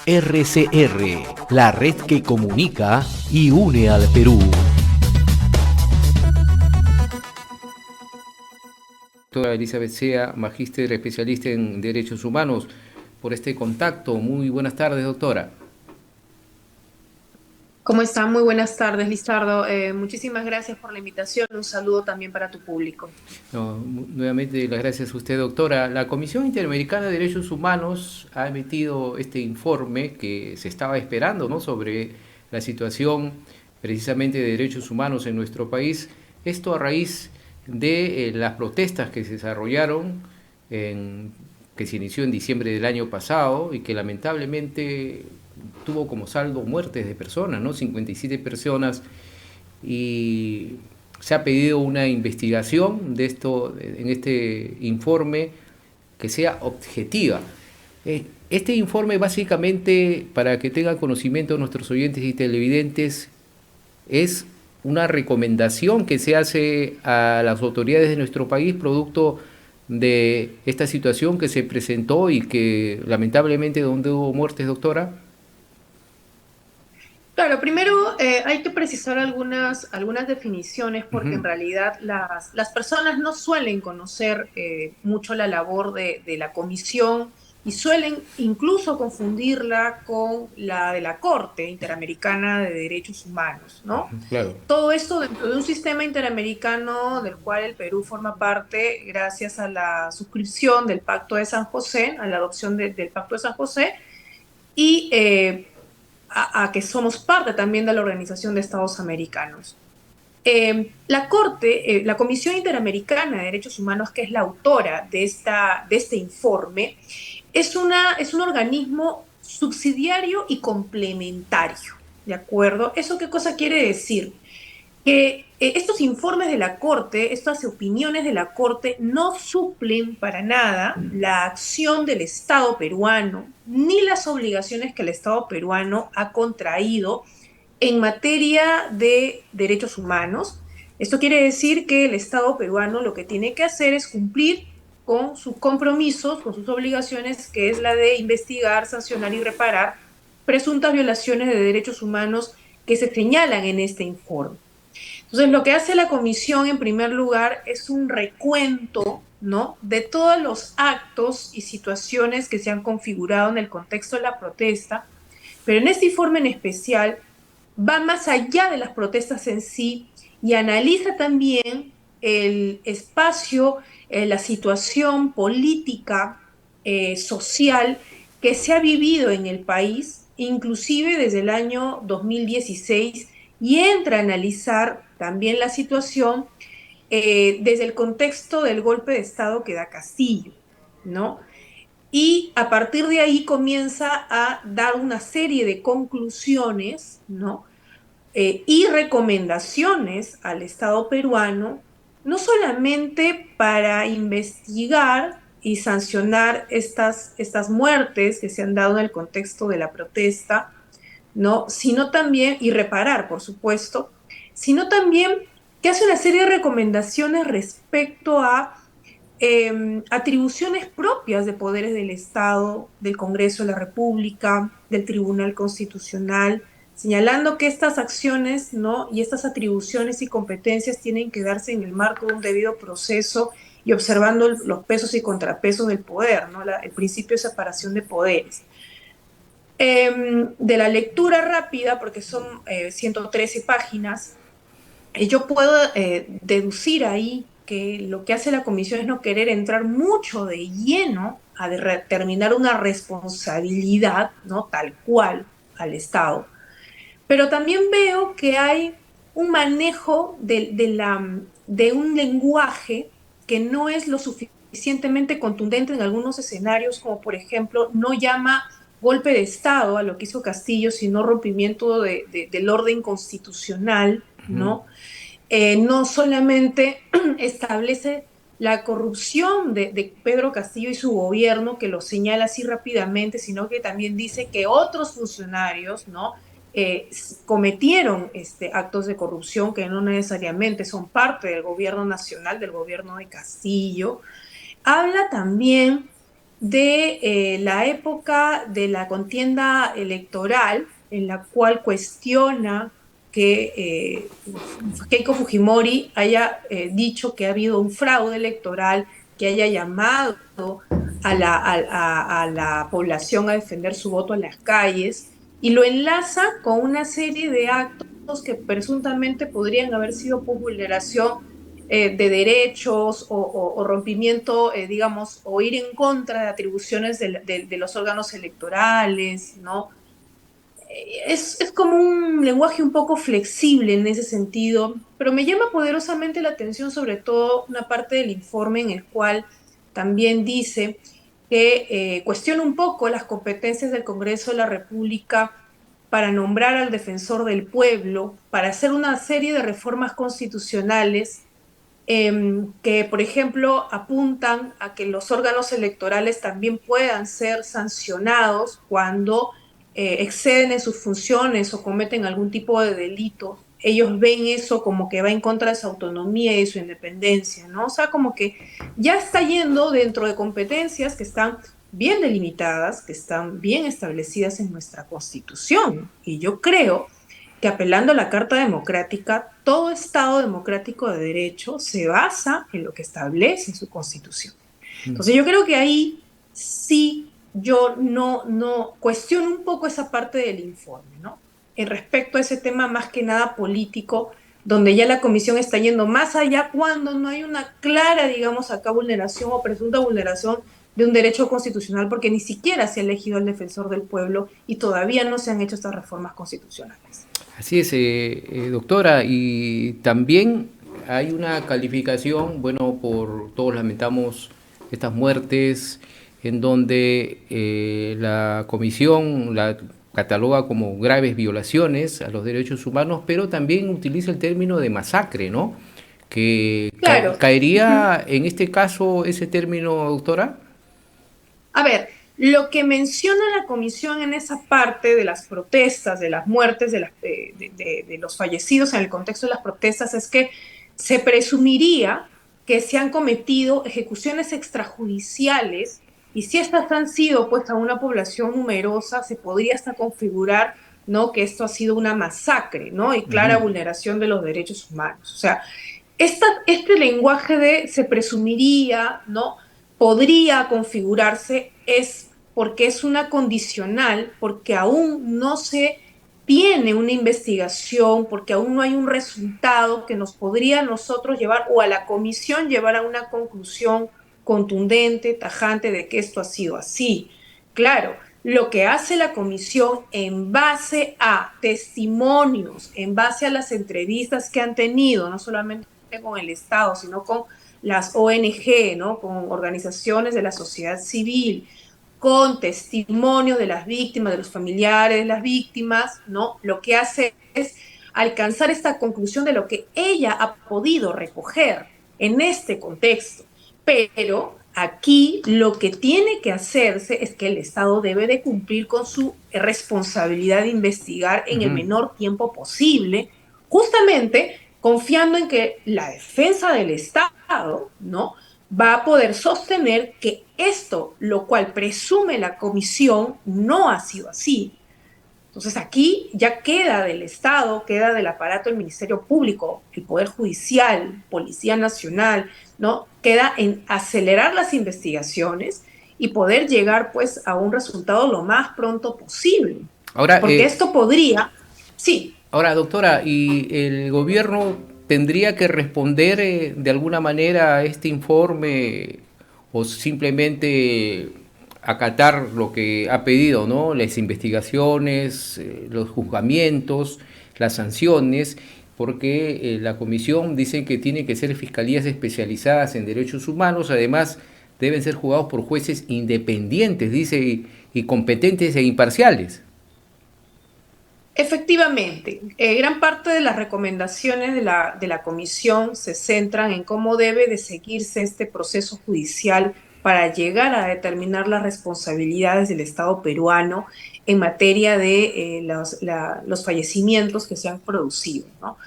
RCR, la red que comunica y une al Perú. Doctora Elizabeth Sea, magíster especialista en Derechos Humanos, por este contacto. Muy buenas tardes, doctora. ¿Cómo están? Muy buenas tardes, Lizardo. Muchísimas gracias por la invitación. Un saludo también para tu público. No, nuevamente las gracias a usted, doctora. La Comisión Interamericana de Derechos Humanos ha emitido este informe que se estaba esperando, ¿no?, sobre la situación precisamente de derechos humanos en nuestro país. Esto a raíz de las protestas que se desarrollaron, que se inició en diciembre del año pasado y que lamentablemente tuvo como saldo muertes de personas, ¿no? 57 personas, y se ha pedido una investigación de esto en este informe que sea objetiva. Este informe, básicamente, para que tengan conocimiento nuestros oyentes y televidentes, es una recomendación que se hace a las autoridades de nuestro país producto de esta situación que se presentó y que lamentablemente donde hubo muertes, doctora. Claro, primero hay que precisar algunas definiciones porque en realidad las personas no suelen conocer mucho la labor de la comisión y suelen incluso confundirla con la de la Corte Interamericana de Derechos Humanos, ¿no? Claro. Todo esto dentro de un sistema interamericano del cual el Perú forma parte gracias a la suscripción del Pacto de San José, a la adopción del Pacto de San José y a que somos parte también de la Organización de Estados Americanos. La Corte, la Comisión Interamericana de Derechos Humanos, que es la autora de este informe, es un organismo subsidiario y complementario, ¿de acuerdo? ¿Eso qué cosa quiere decir? Que estos informes de la Corte, estas opiniones de la Corte no suplen para nada la acción del Estado peruano ni las obligaciones que el Estado peruano ha contraído en materia de derechos humanos. Esto quiere decir que el Estado peruano lo que tiene que hacer es cumplir con sus compromisos, con sus obligaciones, que es la de investigar, sancionar y reparar presuntas violaciones de derechos humanos que se señalan en este informe. Entonces, lo que hace la comisión en primer lugar es un recuento, ¿no?, de todos los actos y situaciones que se han configurado en el contexto de la protesta, pero en este informe en especial va más allá de las protestas en sí y analiza también el espacio, la situación política, social que se ha vivido en el país, inclusive desde el año 2016, y entra a analizar también la situación desde el contexto del golpe de Estado que da Castillo, ¿no? Y a partir de ahí comienza a dar una serie de conclusiones, ¿no?, y recomendaciones al Estado peruano, no solamente para investigar y sancionar estas muertes que se han dado en el contexto de la protesta, ¿no?, sino también, y reparar, por supuesto, sino también que hace una serie de recomendaciones respecto a atribuciones propias de poderes del Estado, del Congreso de la República, del Tribunal Constitucional, señalando que estas acciones, ¿no?, y estas atribuciones y competencias tienen que darse en el marco de un debido proceso y observando los pesos y contrapesos del poder, ¿no?, el principio de separación de poderes. De la lectura rápida, porque son 113 páginas, yo puedo deducir ahí que lo que hace la comisión es no querer entrar mucho de lleno a determinar una responsabilidad, ¿no?, tal cual al Estado. Pero también veo que hay un manejo de un lenguaje que no es lo suficientemente contundente en algunos escenarios, como por ejemplo, no llama golpe de Estado a lo que hizo Castillo, sino rompimiento del orden constitucional, ¿no? No solamente establece la corrupción de Pedro Castillo y su gobierno, que lo señala así rápidamente, sino que también dice que otros funcionarios, ¿no?, cometieron actos de corrupción que no necesariamente son parte del gobierno nacional, del gobierno de Castillo. Habla también de la época de la contienda electoral, en la cual cuestiona que Keiko Fujimori haya dicho que ha habido un fraude electoral, que haya llamado a la población a defender su voto en las calles, y lo enlaza con una serie de actos que presuntamente podrían haber sido por vulneración de derechos o rompimiento, digamos, o ir en contra de atribuciones de los órganos electorales, ¿no? Es como un lenguaje un poco flexible en ese sentido, pero me llama poderosamente la atención sobre todo una parte del informe en el cual también dice que cuestiona un poco las competencias del Congreso de la República para nombrar al defensor del pueblo, para hacer una serie de reformas constitucionales que, por ejemplo, apuntan a que los órganos electorales también puedan ser sancionados cuando exceden en sus funciones o cometen algún tipo de delito. Ellos ven eso como que va en contra de su autonomía y su independencia, ¿no? O sea, como que ya está yendo dentro de competencias que están bien delimitadas, que están bien establecidas en nuestra Constitución. Y yo creo que apelando a la Carta Democrática, todo Estado democrático de derecho se basa en lo que establece su Constitución. Entonces yo creo que ahí sí yo no cuestiono un poco esa parte del informe, ¿no? En respecto a ese tema más que nada político, donde ya la comisión está yendo más allá cuando no hay una clara, digamos, acá vulneración o presunta vulneración de un derecho constitucional, porque ni siquiera se ha elegido al defensor del pueblo y todavía no se han hecho estas reformas constitucionales. Así es, doctora, y también hay una calificación, bueno, todos lamentamos estas muertes, en donde la comisión la cataloga como graves violaciones a los derechos humanos, pero también utiliza el término de masacre, ¿no? Que Claro. ¿Caería en este caso ese término, doctora? A ver, lo que menciona la comisión en esa parte de las protestas, de las muertes, de los fallecidos en el contexto de las protestas, es que se presumiría que se han cometido ejecuciones extrajudiciales y si estas han sido pues a una población numerosa, se podría hasta configurar, ¿no?, que esto ha sido una masacre, ¿no?, y clara vulneración de los derechos humanos. O sea, este lenguaje de se presumiría, ¿no?, podría configurarse, es porque es una condicional, porque aún no se tiene una investigación, porque aún no hay un resultado que nos podría a nosotros llevar o a la comisión llevar a una conclusión contundente, tajante de que esto ha sido así. Claro, lo que hace la comisión en base a testimonios, en base a las entrevistas que han tenido, no solamente con el Estado, sino con las ONG, ¿no?, con organizaciones de la sociedad civil, con testimonios de las víctimas, de los familiares de las víctimas, ¿no?, lo que hace es alcanzar esta conclusión de lo que ella ha podido recoger en este contexto. Pero aquí lo que tiene que hacerse es que el Estado debe de cumplir con su responsabilidad de investigar en el menor tiempo posible, justamente confiando en que la defensa del Estado, ¿no?, va a poder sostener que esto, lo cual presume la comisión, no ha sido así. Entonces aquí ya queda del Estado, queda del aparato del Ministerio Público, el Poder Judicial, Policía Nacional, ¿no?, queda en acelerar las investigaciones y poder llegar pues a un resultado lo más pronto posible. Ahora, Porque esto podría, sí. Ahora, doctora, ¿y el gobierno tendría que responder de alguna manera a este informe o simplemente acatar lo que ha pedido, ¿no? Las investigaciones, los juzgamientos, las sanciones, porque la comisión dice que tiene que ser fiscalías especializadas en derechos humanos, además deben ser juzgados por jueces independientes, dice, y competentes e imparciales? Efectivamente, gran parte de las recomendaciones de la comisión se centran en cómo debe de seguirse este proceso judicial para llegar a determinar las responsabilidades del Estado peruano en materia de los fallecimientos que se han producido, ¿no?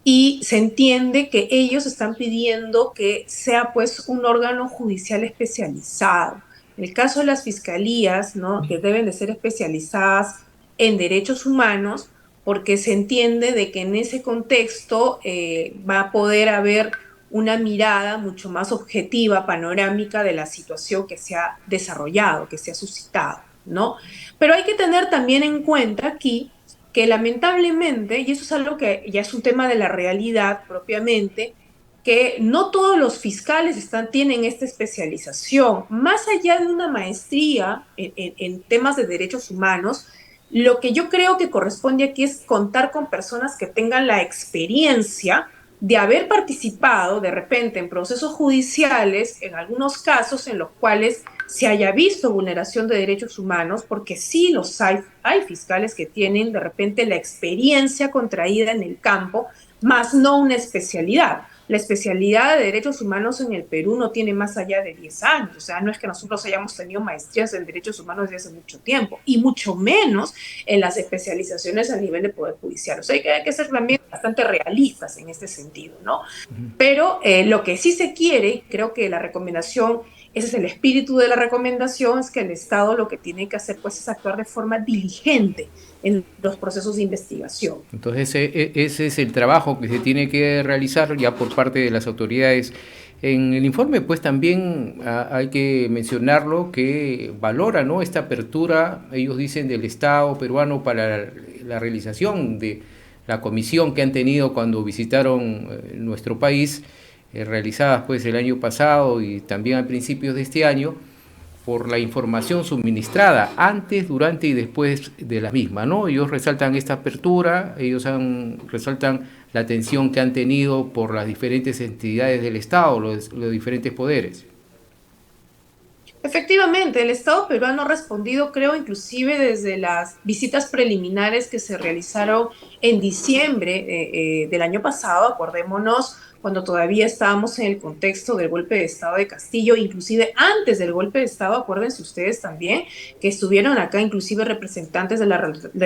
Y se entiende que ellos están pidiendo que sea pues un órgano judicial especializado, el caso de las fiscalías, ¿no? Que deben de ser especializadas en derechos humanos, porque se entiende de que en ese contexto va a poder haber una mirada mucho más objetiva, panorámica de la situación que se ha desarrollado, que se ha suscitado, ¿no? Pero hay que tener también en cuenta aquí que lamentablemente, y eso es algo que ya es un tema de la realidad propiamente, que no todos los fiscales tienen esta especialización. Más allá de una maestría en temas de derechos humanos, lo que yo creo que corresponde aquí es contar con personas que tengan la experiencia de haber participado de repente en procesos judiciales, en algunos casos en los cuales se haya visto vulneración de derechos humanos, porque sí los hay fiscales que tienen de repente la experiencia contraída en el campo, más no una especialidad. La especialidad de derechos humanos en el Perú no tiene más allá de 10 años, o sea, no es que nosotros hayamos tenido maestrías en derechos humanos desde hace mucho tiempo, y mucho menos en las especializaciones a nivel de Poder Judicial. O sea, hay que ser también bastante realistas en este sentido, ¿no? Pero lo que sí se quiere, creo que la recomendación, ese es el espíritu de la recomendación, es que el Estado lo que tiene que hacer pues es actuar de forma diligente en los procesos de investigación. Entonces, ese es el trabajo que se tiene que realizar ya por parte de las autoridades. En el informe, pues también hay que mencionarlo, que valora, ¿no?, esta apertura, ellos dicen, del Estado peruano para la realización de la comisión que han tenido cuando visitaron nuestro país, realizadas pues el año pasado y también a principios de este año, por la información suministrada antes, durante y después de la misma, ¿no? Ellos resaltan esta apertura, resaltan la atención que han tenido por las diferentes entidades del Estado, los diferentes poderes. Efectivamente, el Estado peruano ha respondido, creo, inclusive desde las visitas preliminares que se realizaron en diciembre del año pasado, acordémonos, cuando todavía estábamos en el contexto del golpe de Estado de Castillo, inclusive antes del golpe de Estado, acuérdense ustedes también, que estuvieron acá inclusive representantes de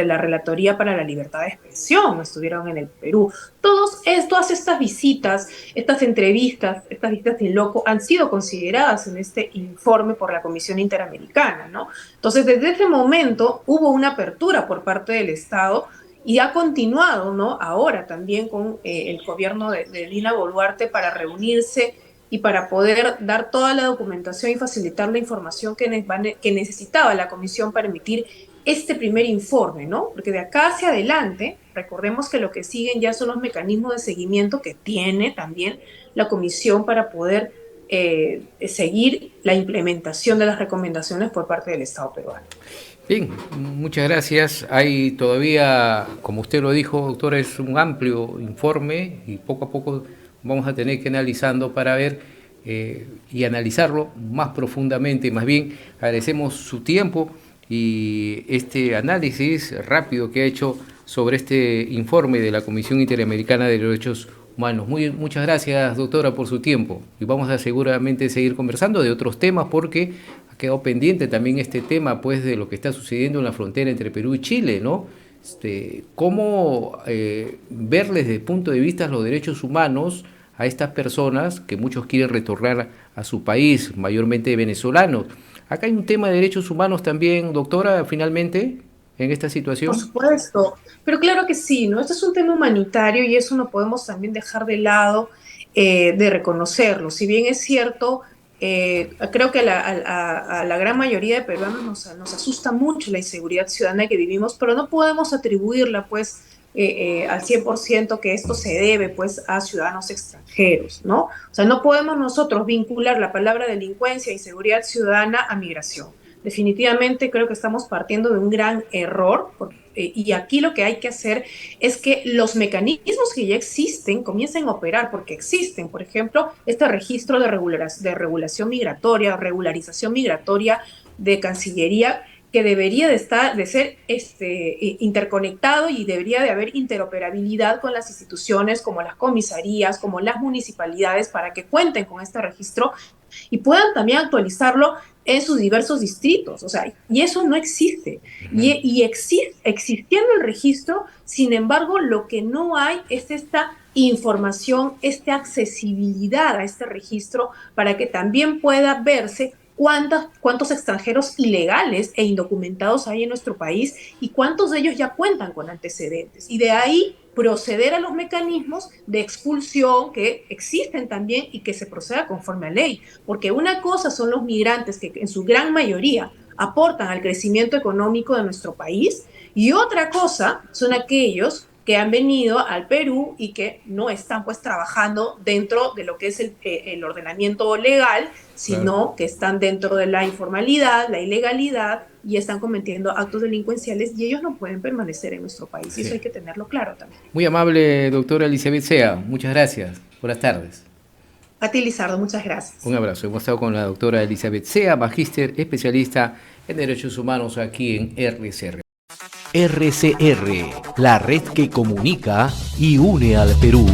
la Relatoría para la Libertad de Expresión, estuvieron en el Perú. Todas estas visitas, estas entrevistas, estas visitas in loco han sido consideradas en este informe por la Comisión Interamericana, ¿no? Entonces, desde ese momento hubo una apertura por parte del Estado y ha continuado, ¿no?, ahora también con el gobierno de Dina Boluarte para reunirse y para poder dar toda la documentación y facilitar la información que necesitaba la comisión para emitir este primer informe, ¿no? Porque de acá hacia adelante, recordemos que lo que siguen ya son los mecanismos de seguimiento que tiene también la comisión para poder seguir la implementación de las recomendaciones por parte del Estado peruano. Bien, muchas gracias. Hay todavía, como usted lo dijo, doctora, es un amplio informe y poco a poco vamos a tener que ir analizando para ver y analizarlo más profundamente. Más bien, agradecemos su tiempo y este análisis rápido que ha hecho sobre este informe de la Comisión Interamericana de Derechos Humanos. Muchas gracias, doctora, por su tiempo. Y vamos a seguramente seguir conversando de otros temas porque ha quedado pendiente también este tema, pues, de lo que está sucediendo en la frontera entre Perú y Chile, ¿no? Cómo verles desde el punto de vista los derechos humanos a estas personas que muchos quieren retornar a su país, mayormente venezolanos. Acá hay un tema de derechos humanos también, doctora, finalmente, en esta situación. Por supuesto, pero claro que sí, ¿no? Este es un tema humanitario y eso no podemos también dejar de lado de reconocerlo. Si bien es cierto, creo que a la gran mayoría de peruanos nos asusta mucho la inseguridad ciudadana que vivimos, pero no podemos atribuirla, pues, al 100% que esto se debe, pues, a ciudadanos extranjeros, ¿no? O sea, no podemos nosotros vincular la palabra delincuencia e inseguridad ciudadana a migración. Definitivamente creo que estamos partiendo de un gran error y aquí lo que hay que hacer es que los mecanismos que ya existen comiencen a operar porque existen. Por ejemplo, este registro de regulación migratoria, regularización migratoria de Cancillería que debería de ser interconectado y debería de haber interoperabilidad con las instituciones como las comisarías, como las municipalidades para que cuenten con este registro y puedan también actualizarlo en sus diversos distritos, o sea, y eso no existe. Existiendo el registro, sin embargo, lo que no hay es esta información, esta accesibilidad a este registro para que también pueda verse cuántos extranjeros ilegales e indocumentados hay en nuestro país y cuántos de ellos ya cuentan con antecedentes. Y de ahí proceder a los mecanismos de expulsión que existen también y que se proceda conforme a ley. Porque una cosa son los migrantes que en su gran mayoría aportan al crecimiento económico de nuestro país y otra cosa son aquellos que han venido al Perú y que no están pues trabajando dentro de lo que es el ordenamiento legal, sino Claro. que están dentro de la informalidad, la ilegalidad y están cometiendo actos delincuenciales y ellos no pueden permanecer en nuestro país. Y eso Sí. hay que tenerlo claro también. Muy amable, doctora Elizabeth Sea. Muchas gracias. Buenas tardes. A ti, Lizardo, muchas gracias. Un abrazo. Hemos estado con la doctora Elizabeth Sea, magíster especialista en Derechos Humanos aquí en RCR. RCR, la red que comunica y une al Perú.